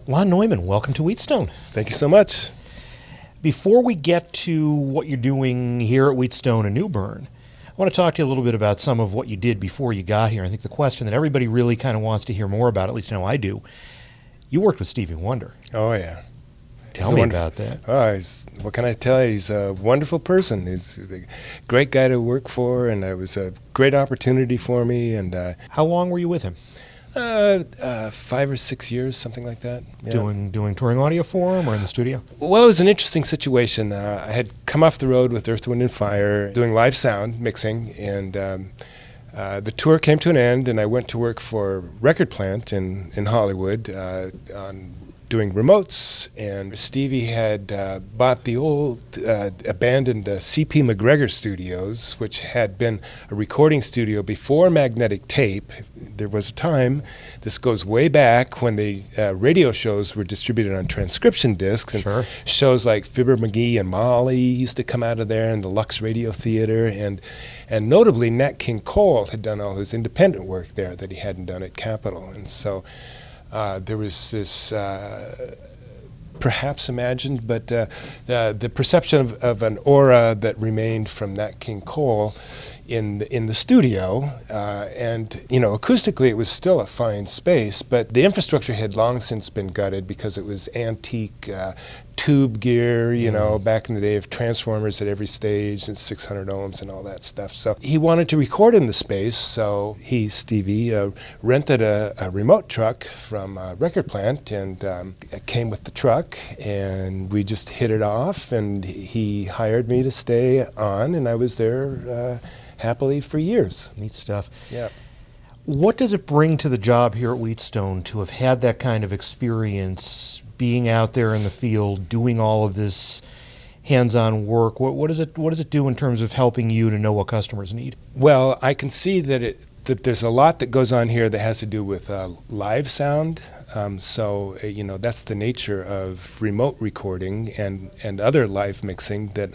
Lon Neumann, welcome to Wheatstone. Thank you so much. Before we get to what you're doing here at Wheatstone in New Bern, I want to talk to you a little bit about some of what you did before you got here. I think the question that everybody really kind of wants to hear more about, at least I know I do, you worked with Stevie Wonder. Oh, yeah. Tell me about that. Oh, what can I tell you? He's a wonderful person. He's a great guy to work for, and it was a great opportunity for me. And How long were you with him? 5 or 6 years, something like that. Yeah. Doing touring audio for him or in the studio? Well, it was an interesting situation. I had come off the road with Earth, Wind & Fire, doing live sound mixing, and the tour came to an end, and I went to work for a record plant in Hollywood on doing remotes, and Stevie had bought the old abandoned C.P. McGregor Studios, which had been a recording studio before magnetic tape. There was a time, this goes way back, when the radio shows were distributed on transcription discs, and Sure. shows like Fibber McGee and Molly used to come out of there, and the Lux Radio Theater, and notably Nat King Cole had done all his independent work there that he hadn't done at Capitol, and so there was this, perhaps imagined, but the perception of an aura that remained from Nat King Cole in the studio, and acoustically it was still a fine space, but the infrastructure had long since been gutted because it was antique tube gear, back in the day of transformers at every stage and 600 ohms and all that stuff. So he wanted to record in the space, so Stevie, rented a remote truck from a record plant, and came with the truck, and we just hit it off, and he hired me to stay on, and I was there happily for years. Neat stuff. Yeah. What does it bring to the job here at Wheatstone to have had that kind of experience, being out there in the field, doing all of this hands-on work? What does it do in terms of helping you to know what customers need? Well, I can see that there's a lot that goes on here that has to do with live sound. So that's the nature of remote recording and other live mixing that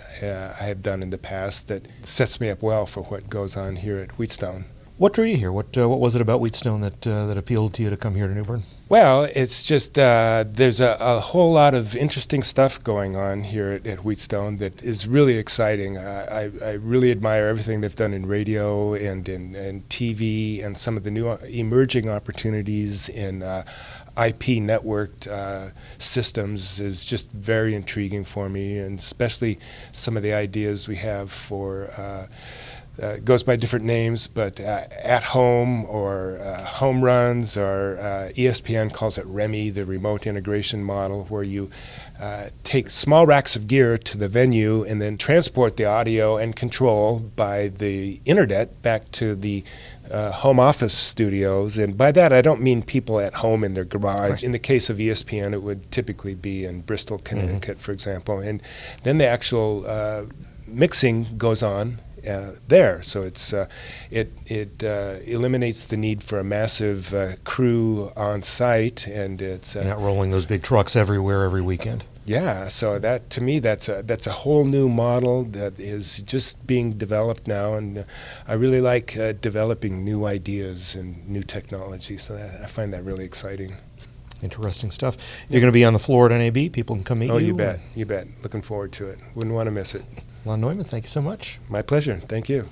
I have done in the past that sets me up well for what goes on here at Wheatstone. What drew you here? What was it about Wheatstone that appealed to you to come here to New Bern? Well, it's just there's a whole lot of interesting stuff going on here at Wheatstone that is really exciting. I really admire everything they've done in radio and in TV, and some of the new emerging opportunities in IP networked systems is just very intriguing for me, and especially some of the ideas we have for it goes by different names, but at home or home runs, or ESPN calls it REMI, the remote integration model, where you take small racks of gear to the venue and then transport the audio and control by the internet back to the home office studios. And by that I don't mean people at home in their garage. Right. In the case of ESPN, it would typically be in Bristol, Connecticut, for example. And then the actual mixing goes on there, so it eliminates the need for a massive crew on site, and it's not rolling those big trucks everywhere every weekend. Yeah, so that, to me, that's a whole new model that is just being developed now, and I really like developing new ideas and new technology. So I find that really exciting. Interesting stuff. You're going to be on the floor at NAB. People can come meet you. Oh, you bet. Looking forward to it. Wouldn't want to miss it. Lon Neumann, thank you so much. My pleasure. Thank you.